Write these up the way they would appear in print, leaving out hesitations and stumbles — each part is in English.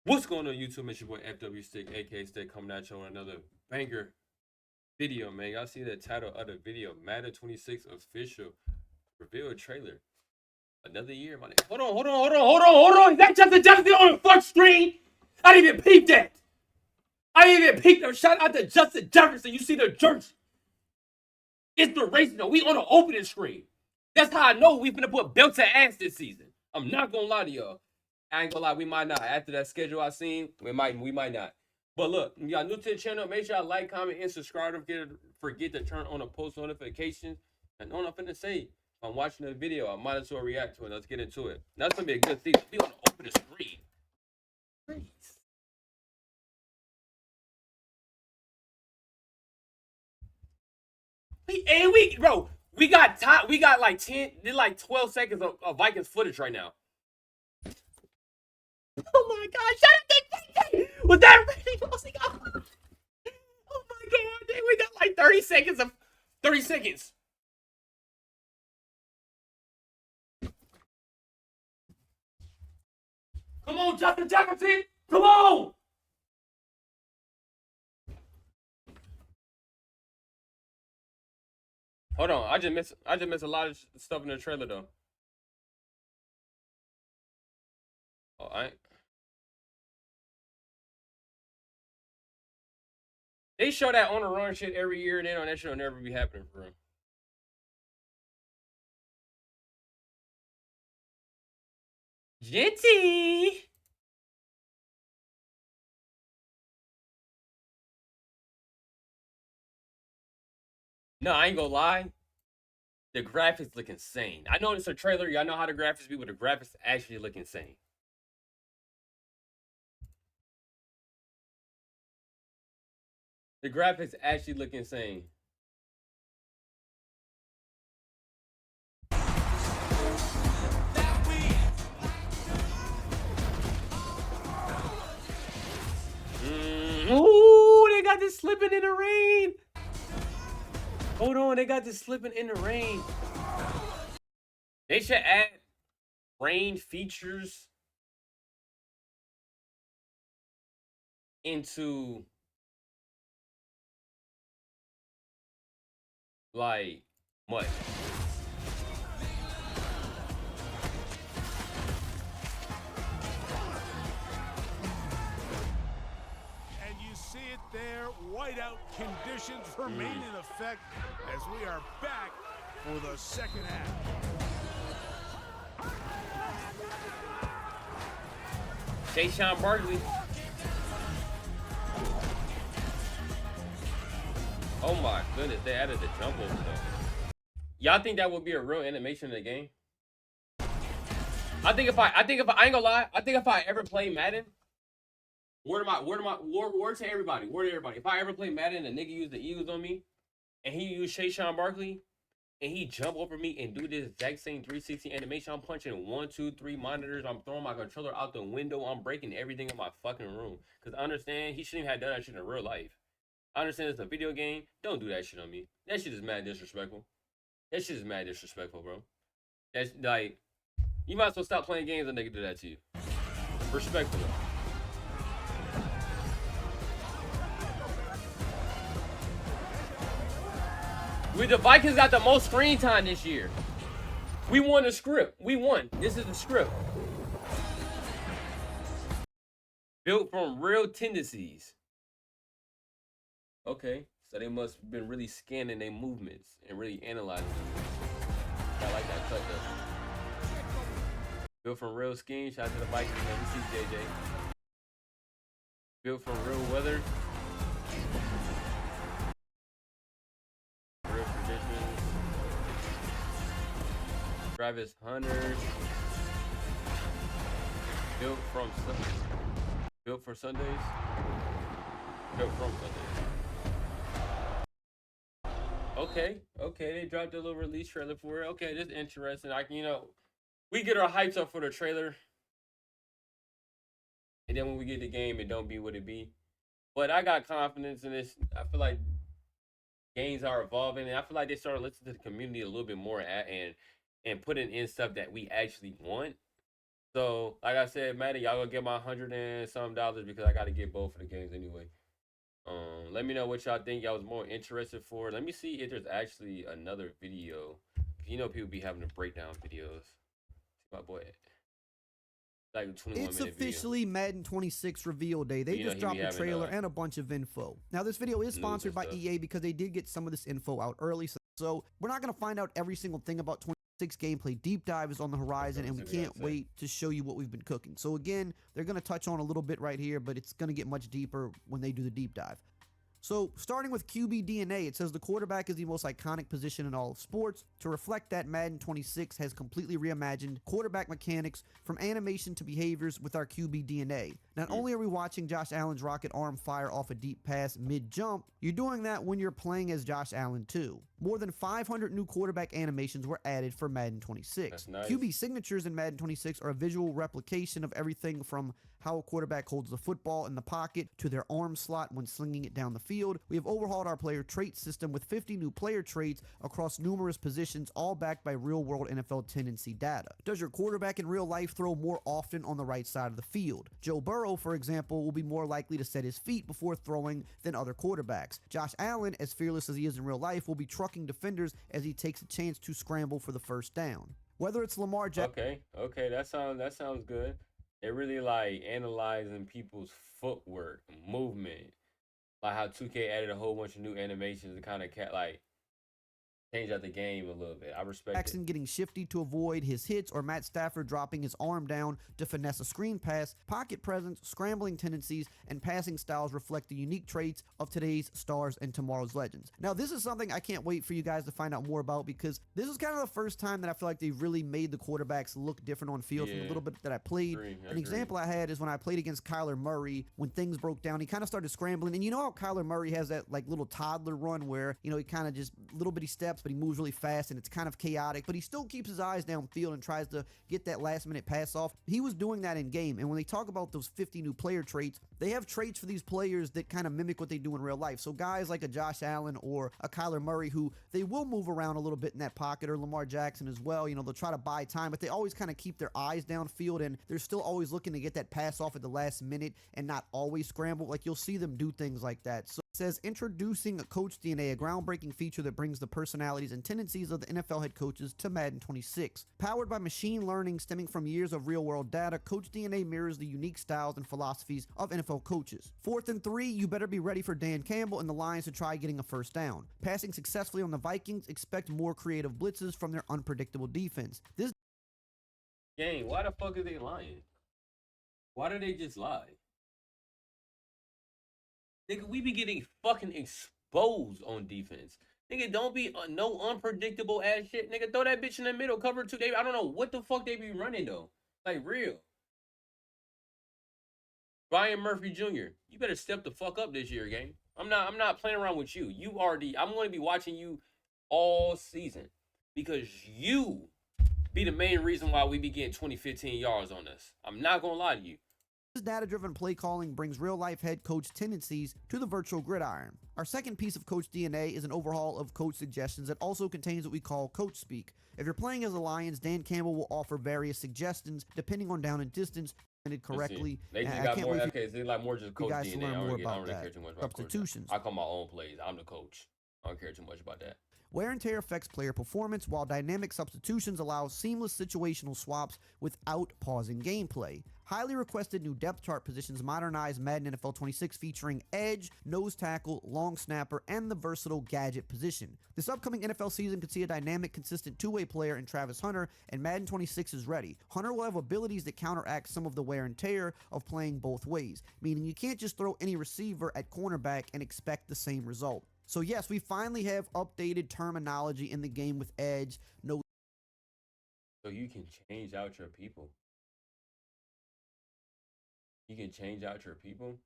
What's going on YouTube? It's your boy fwStick, aka Stick, coming at you on another banger video, man. Y'all see the title of the video, Madden 26 official reveal trailer. Another year, my nigga. Hold on. Is that Justin Jefferson on the front screen? I didn't even peep that. I didn't even peep that. Shout out to Justin Jefferson. You see the jersey. It's the race. No, we on the opening screen. That's how I know we finna put belt to ass this season. I'm not gonna lie to y'all. I ain't gonna lie, we might not. After that schedule I seen, we might not. But look, y'all new to the channel, make sure y'all like, comment, and subscribe. Don't forget to turn on the post notifications. And know what I'm finna say. If I'm watching the video, I might as well react to it. Let's get into it. That's gonna be a good season. We on the opening screen. Please. Bro, we got time. We got like 12 seconds of Vikings footage right now. Oh my God! Shut up! Was that really closing up? Oh my God! We got like 30 seconds of 30 seconds. Come on, Justin Jefferson! Come on! Hold on, I just missed a lot of stuff in the trailer though. Oh, They show that on the run shit every year, and they know that shit will never be happening for real. Jitty! No, I ain't gonna lie. The graphics look insane. I know it's a trailer. Y'all know how the graphics be, but the graphics actually look insane. The graphics actually look insane. Ooh, they got this slipping in the rain. Hold on, they got this slipping in the rain. They should add rain features into like what? See it there, whiteout conditions remain in effect as we are back for the second half. Saquon Barkley. Oh my goodness, they added the jump over though. Y'all think that would be a real animation in the game? I think if I ain't gonna lie, I think if I ever play Madden, word to everybody. If I ever play Madden and a nigga use the Eagles on me, and he use Saquon Barkley, and he jump over me and do this exact same 360 animation, I'm punching 1, 2, 3 monitors. I'm throwing my controller out the window. I'm breaking everything in my fucking room. Cause I understand he shouldn't have done that shit in real life. I understand it's a video game. Don't do that shit on me. That shit is mad disrespectful. Bro. That's like, you might as well stop playing games and they can do that to you. Respectfully. The Vikings got the most screen time this year. We won the script. We won. This is the script. Built from real tendencies. Okay, so they must have been really scanning their movements and really analyzing them. I like that cut though. Built from real schemes. Shout out to the Vikings. Let me see JJ. Built from real weather. Real traditions. Travis Hunter. Built for Sundays. Built from Sundays. Okay, they dropped a little release trailer for it. Okay, this is interesting. We get our hypes up for the trailer, and then when we get the game, it don't be what it be. But I got confidence in this. I feel like games are evolving, and I feel like they started listening to the community a little bit more and putting in stuff that we actually want. So, like I said, Maddie, y'all gonna get my $100 and some because I gotta get both of the games anyway. Let me know what y'all think y'all was more interested for. Let me see if there's actually another video. You know, people be having to break down videos. My boy, like a 21 It's minute video. officially Madden 26 reveal day. They just dropped a trailer and a bunch of info. Now, this video is sponsored by EA because they did get some of this info out early. So we're not going to find out every single thing about 26 gameplay. Deep dive is on the horizon, and we can't wait to show you what we've been cooking. So again, they're going to touch on a little bit right here, but it's going to get much deeper when they do the deep dive. So, starting with QB DNA, it says the quarterback is the most iconic position in all of sports. To reflect that, Madden 26 has completely reimagined quarterback mechanics from animation to behaviors with our QB DNA. Not only are we watching Josh Allen's rocket arm fire off a deep pass mid-jump, you're doing that when you're playing as Josh Allen too. More than 500 new quarterback animations were added for Madden 26. Nice. QB signatures in Madden 26 are a visual replication of everything from how a quarterback holds the football in the pocket to their arm slot when slinging it down the field. We have overhauled our player trait system with 50 new player traits across numerous positions, all backed by real-world NFL tendency data. Does your quarterback in real life throw more often on the right side of the field? Joe Burrow, for example, will be more likely to set his feet before throwing than other quarterbacks. Josh Allen, as fearless as he is in real life, will be trucking defenders as he takes a chance to scramble for the first down. Whether it's Lamar Jackson... Okay, that sounds good. They're really like analyzing people's footwork, movement, like how 2K added a whole bunch of new animations to kind of change out the game a little bit. I respect Jackson getting shifty to avoid his hits, or Matt Stafford dropping his arm down to finesse a screen pass. Pocket presence, scrambling tendencies, and passing styles reflect the unique traits of today's stars and tomorrow's legends. Now, this is something I can't wait for you guys to find out more about, because this is kind of the first time that I feel like they've really made the quarterbacks look different on field from the little bit that I played. An example I had is when I played against Kyler Murray. When things broke down, he kind of started scrambling, and you know how Kyler Murray has that like little toddler run where, you know, he kind of just little bitty steps, but he moves really fast and it's kind of chaotic, but he still keeps his eyes downfield and tries to get that last minute pass off. He was doing that in game, and when they talk about those 50 new player traits, they have traits for these players that kind of mimic what they do in real life. So guys like a Josh Allen or a Kyler Murray, who they will move around a little bit in that pocket, or Lamar Jackson as well, you know, they'll try to buy time, but they always kind of keep their eyes downfield, and they're still always looking to get that pass off at the last minute and not always scramble. Like, you'll see them do things like that. So it says, introducing a Coach DNA, a groundbreaking feature that brings the personalities and tendencies of the NFL head coaches to Madden 26. Powered by machine learning stemming from years of real-world data, Coach DNA mirrors the unique styles and philosophies of NFL coaches. 4th and 3, you better be ready for Dan Campbell and the Lions to try getting a first down. Passing successfully on the Vikings, expect more creative blitzes from their unpredictable defense. This game, why the fuck are they lying? Why do they just lie? Nigga, we be getting fucking exposed on defense. Nigga, don't be no unpredictable ass shit. Nigga, throw that bitch in the middle, cover 2. I don't know what the fuck they be running though. Like, real. Brian Murphy Jr., you better step the fuck up this year, gang. I'm not playing around with you. I'm going to be watching you all season, because you be the main reason why we be getting 20-15 yards on us. I'm not going to lie to you. This data-driven play calling brings real-life head coach tendencies to the virtual gridiron. Our second piece of Coach DNA is an overhaul of coach suggestions that also contains what we call Coach Speak. If you're playing as the Lions, Dan Campbell will offer various suggestions depending on down and distance correctly. They just got more. Okay, so they like more just Coach DNA. I don't really care too much about substitutions. I call my own plays. I'm the coach. I don't care too much about that. Wear and tear affects player performance, while dynamic substitutions allow seamless situational swaps without pausing gameplay. Highly requested new depth chart positions modernize Madden NFL 26, featuring edge, nose tackle, long snapper, and the versatile gadget position. This upcoming NFL season could see a dynamic, consistent two-way player in Travis Hunter, and Madden 26 is ready. Hunter will have abilities that counteract some of the wear and tear of playing both ways, meaning you can't just throw any receiver at cornerback and expect the same result. So yes, we finally have updated terminology in the game with edge, no. So you can change out your people. You can change out your people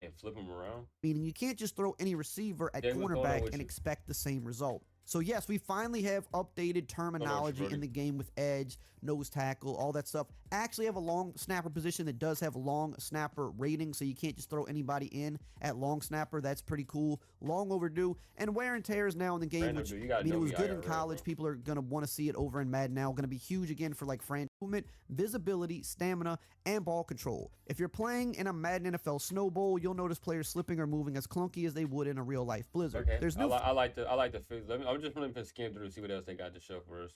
and flip them around. Meaning you can't just throw any receiver at cornerback and expect the same result. So yes, we finally have updated terminology in the game with edge, nose tackle, all that stuff. actually have a long snapper position that does have long snapper rating, so you can't just throw anybody in at long snapper. That's pretty cool. Long overdue. And wear and tear is now in the game, Random which, dude, you gotta I mean, it know was me good in IRL, college. bro. People are going to want to see it over in Madden now. Going to be huge again for like franchise movement, visibility, stamina, and ball control. If you're playing in a Madden NFL Snow Bowl, you'll notice players slipping or moving as clunky as they would in a real life Blizzard. Okay, There's I, new li- I like the fix. I'm just going to skim through and see what else they got to show for us.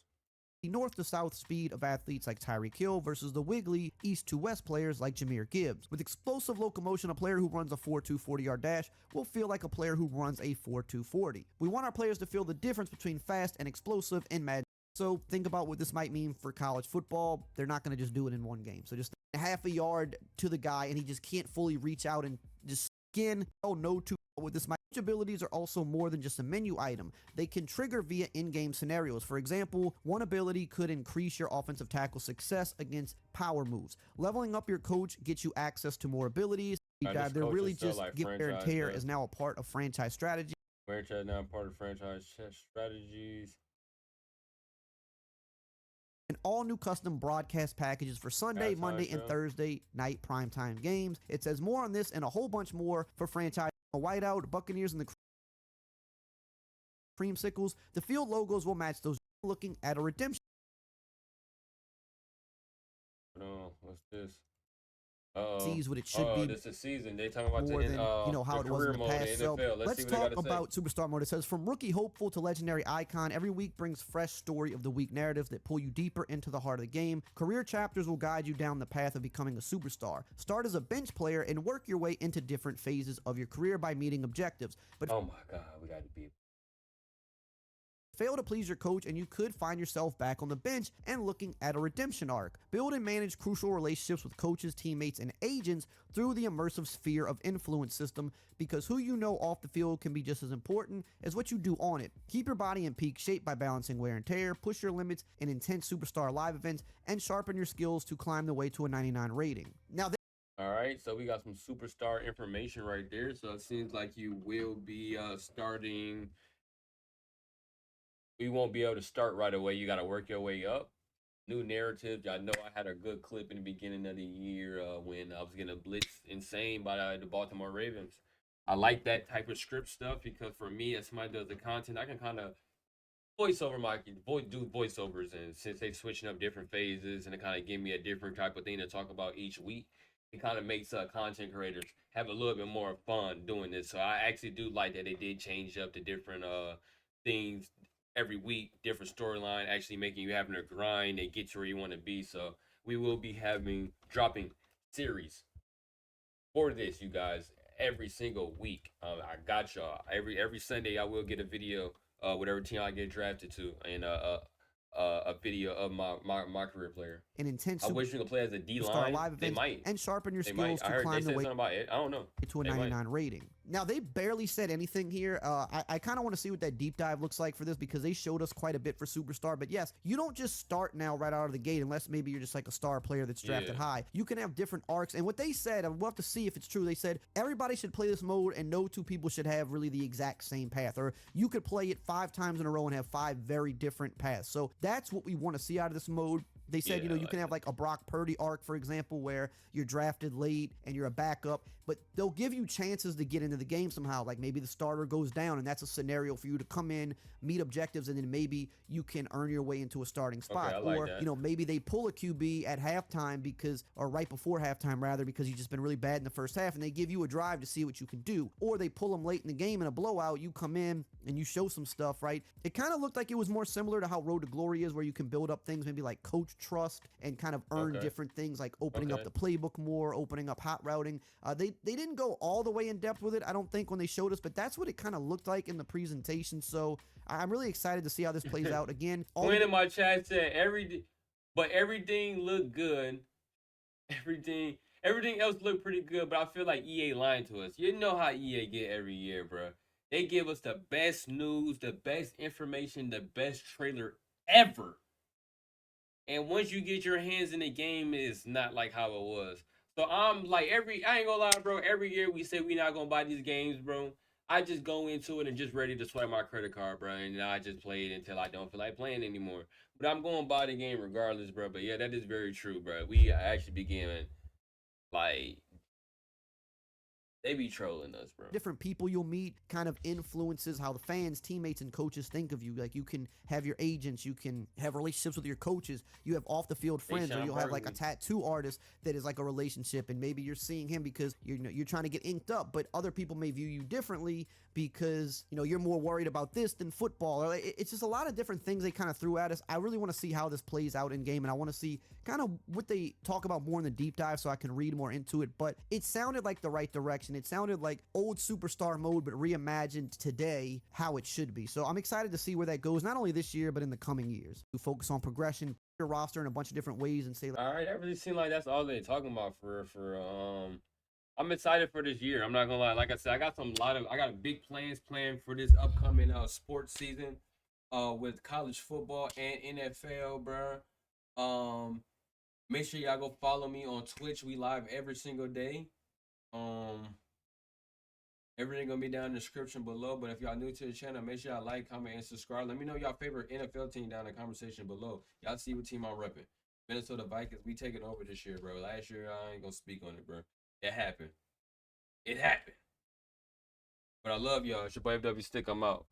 the north to south speed of athletes like Tyreek Hill versus the wiggly east to west players like Jahmyr Gibbs. With explosive locomotion, a player who runs a 4.2 40-yard dash will feel like a player who runs a 4.2 40. We want our players to feel the difference between fast and explosive in Madden. So think about what this might mean for college football. They're not going to just do it in one game. So just half a yard to the guy and he just can't fully reach out and just skin. Oh, no, to with this. My abilities are also more than just a menu item. They can trigger via in-game scenarios. For example, one ability could increase your offensive tackle success against power moves. Leveling up your coach gets you access to more abilities. They're really just like give wear and tear does. is now a part of franchise strategy. Wear and tear is now part of franchise strategies. And all new custom broadcast packages for Sunday, Halftime Monday, and show. Thursday night primetime games. It says more on this and a whole bunch more for franchise. Whiteout, Buccaneers, and the Creamsicles. The field logos will match those. Looking at a redemption. No, what's this? Sees what it should be. This is season. They talking about More than how it was in the mode, past. So let's see what talk about Superstar Mode. It says from rookie hopeful to legendary icon, every week brings fresh story of the week narratives that pull you deeper into the heart of the game. Career chapters will guide you down the path of becoming a superstar. Start as a bench player and work your way into different phases of your career by meeting objectives. But oh my God, we got to be. Fail to please your coach and you could find yourself back on the bench and looking at a redemption arc. Build and manage crucial relationships with coaches, teammates, and agents through the immersive sphere of influence system, because who you know off the field can be just as important as what you do on it. Keep your body in peak shape by balancing wear and tear, push your limits in intense superstar live events, and sharpen your skills to climb the way to a 99 rating. Now, all right, so we got some superstar information right there. So it seems like you will be starting. We won't be able to start right away. You got to work your way up. New narratives. I know I had a good clip in the beginning of the year when I was getting blitzed insane by the Baltimore Ravens. I like that type of script stuff because for me, as somebody does the content, I can kind of do voiceovers, and since they switching up different phases and it kind of give me a different type of thing to talk about each week, it kind of makes content creators have a little bit more fun doing this. So I actually do like that they did change up the different things every week, different storyline, actually making you having to grind and get to where you want to be. So we will be dropping series for this, you guys, every single week. I got y'all. Every Sunday I will get a video whatever team I get drafted to, and a video of my career player. An intense I wish you could play as a D live line. They events might. and sharpen your They skills might. I to heard climb they the said way something about it. I don't know. to a They 99 might. rating. Now, they barely said anything here. I kind of want to see what that deep dive looks like for this because they showed us quite a bit for Superstar. But yes, you don't just start now right out of the gate unless maybe you're just like a star player that's drafted high. You can have different arcs. And what they said, we'll have to see if it's true. They said everybody should play this mode and no two people should have really the exact same path. Or you could play it 5 times in a row and have 5 very different paths. So that's what we want to see out of this mode. They said, you can have like a Brock Purdy arc, for example, where you're drafted late and you're a backup, but they'll give you chances to get into the game somehow. Like maybe the starter goes down and that's a scenario for you to come in, meet objectives, and then maybe you can earn your way into a starting spot. Okay, I like or, that. Maybe they pull a QB at halftime or right before halftime rather, because you've just been really bad in the first half and they give you a drive to see what you can do. Or they pull them late in the game in a blowout, you come in and you show some stuff, right? It kind of looked like it was more similar to how Road to Glory is, where you can build up things maybe like coach trust and kind of earn different things like opening up the playbook more, opening up hot routing. They didn't go all the way in depth with it, I don't think, when they showed us, but that's what it kind of looked like in the presentation. So I'm really excited to see how this plays out. Again, Quinn in my chat said everything looked good. Everything else looked pretty good, but I feel like EA lying to us. You know how EA get every year, bro. They give us the best news, the best information, the best trailer ever. And once you get your hands in the game, it's not like how it was. So I'm like I ain't gonna lie, bro. Every year we say we not gonna buy these games, bro. I just go into it and just ready to swipe my credit card, bro, and I just play it until I don't feel like playing anymore. But I'm going to buy the game regardless, bro. But yeah, that is very true, bro. We actually began like they be trolling us, bro. Different people you'll meet kind of influences how the fans, teammates, and coaches think of you. Like you can have your agents, you can have relationships with your coaches, you have off the field friends, or you'll have like a tattoo artist that is like a relationship, and maybe you're seeing him because you're trying to get inked up, but other people may view you differently because you're more worried about this than football. Or it's just a lot of different things they kind of threw at us. I really want to see how this plays out in game, and I want to see kind of what they talk about more in the deep dive so I can read more into it. But it sounded like the right direction. It sounded like old superstar mode, but reimagined today how it should be. So I'm excited to see where that goes, not only this year, but in the coming years. We focus on progression, your roster in a bunch of different ways, and say, all right, that really seemed like that's all they're talking about for I'm excited for this year. I'm not gonna lie. Like I said, I got big plans planned for this upcoming sports season, with college football and NFL, bro. Make sure y'all go follow me on Twitch. We live every single day. Everything gonna be down in the description below. But if y'all new to the channel, make sure y'all like, comment, and subscribe. Let me know y'all favorite NFL team down in the conversation below. Y'all see what team I'm repping. Minnesota Vikings. We taking over this year, bro. Last year I ain't gonna speak on it, bro. It happened. It happened. But I love y'all. It's your boy fwStick. I'm out.